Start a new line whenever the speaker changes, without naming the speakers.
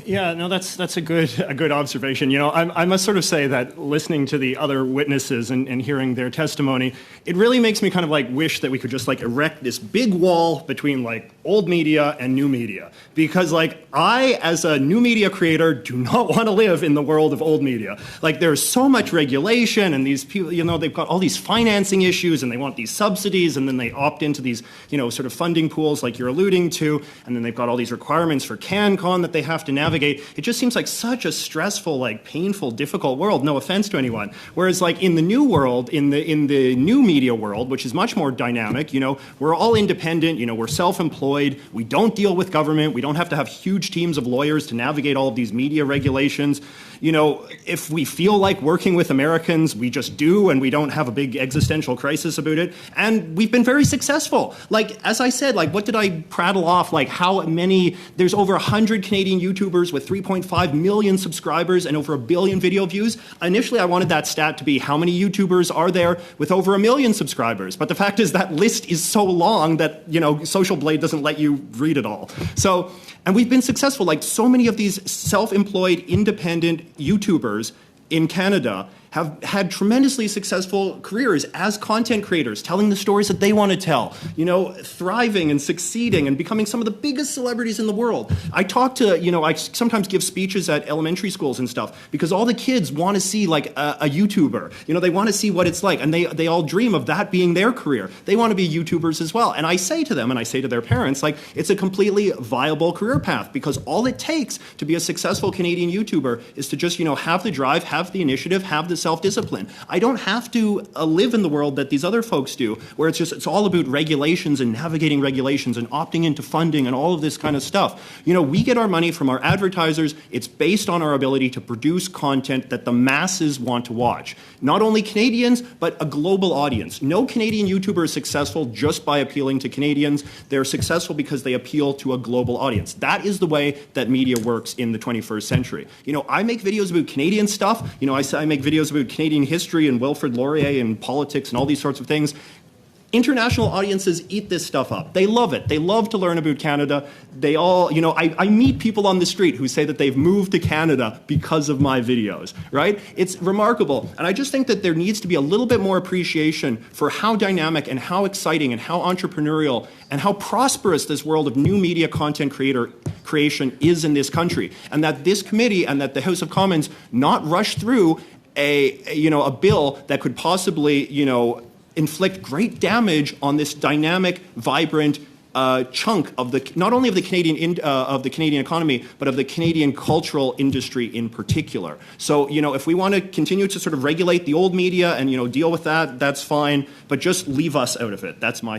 Yeah, no, that's a good observation. You know, I must sort of say that listening to the other witnesses and hearing their testimony, it really makes me kind of like wish that we could just like erect this big wall between like old media and new media. Because like I, as a new media creator, do not want to live in the world of old media. Like there's so much regulation and these people, you know, they've got all these financing issues and they want these subsidies and then they opt into these, you know, sort of funding pools like you're alluding to, and then they've got all these requirements for CanCon that they have to navigate. It just seems like such a stressful, like painful, difficult world. No offense to anyone. Whereas like in the new world, in the new media world, which is much more dynamic, you know, we're all independent, you know, we're self-employed, we don't deal with government, we don't have to have huge teams of lawyers to navigate all of these media regulations. You know, if we feel like working with Americans, we just do, and we don't have a big existential crisis about it. And we've been very successful. Like, as I said, like, what did I prattle off? Like, how many, there's over 100 Canadian YouTubers with 3.5 million subscribers and over 1 billion video views. Initially, I wanted that stat to be how many YouTubers are there with over 1 million subscribers. But the fact is that list is so long that, you know, Social Blade doesn't let you read it all. So, and we've been successful. Like so many of these self-employed, independent YouTubers in Canada have had tremendously successful careers as content creators, telling the stories that they want to tell, you know, thriving and succeeding and becoming some of the biggest celebrities in the world. I talk to, you know, I sometimes give speeches at elementary schools and stuff because all the kids want to see like a YouTuber. You know, they want to see what it's like, and they all dream of that being their career. They want to be YouTubers as well. And I say to them, and I say to their parents, like, it's a completely viable career path because all it takes to be a successful Canadian YouTuber is to just, you know, have the drive, have the initiative, have the self-discipline. I don't have to live in the world that these other folks do, where it's all about regulations and navigating regulations and opting into funding and all of this kind of stuff. You know, we get our money from our advertisers. It's based on our ability to produce content that the masses want to watch. Not only Canadians, but a global audience. No Canadian YouTuber is successful just by appealing to Canadians. They're successful because they appeal to a global audience. That is the way that media works in the 21st century. You know, I make videos about Canadian stuff. You know, I make videos about Canadian history and Wilfrid Laurier and politics and all these sorts of things. International audiences eat this stuff up. They love it. They love to learn about Canada. They all, you know, I meet people on the street who say that they've moved to Canada because of my videos, right? It's remarkable. And I just think that there needs to be a little bit more appreciation for how dynamic and how exciting and how entrepreneurial and how prosperous this world of new media content creation is in this country. And that this committee and that the House of Commons not rush through a bill that could possibly, you know, inflict great damage on this dynamic, vibrant chunk of the not only of the Canadian economy, but of the Canadian cultural industry in particular. So, you know, if we want to continue to sort of regulate the old media and, you know, deal with that, that's fine. But just leave us out of it. That's my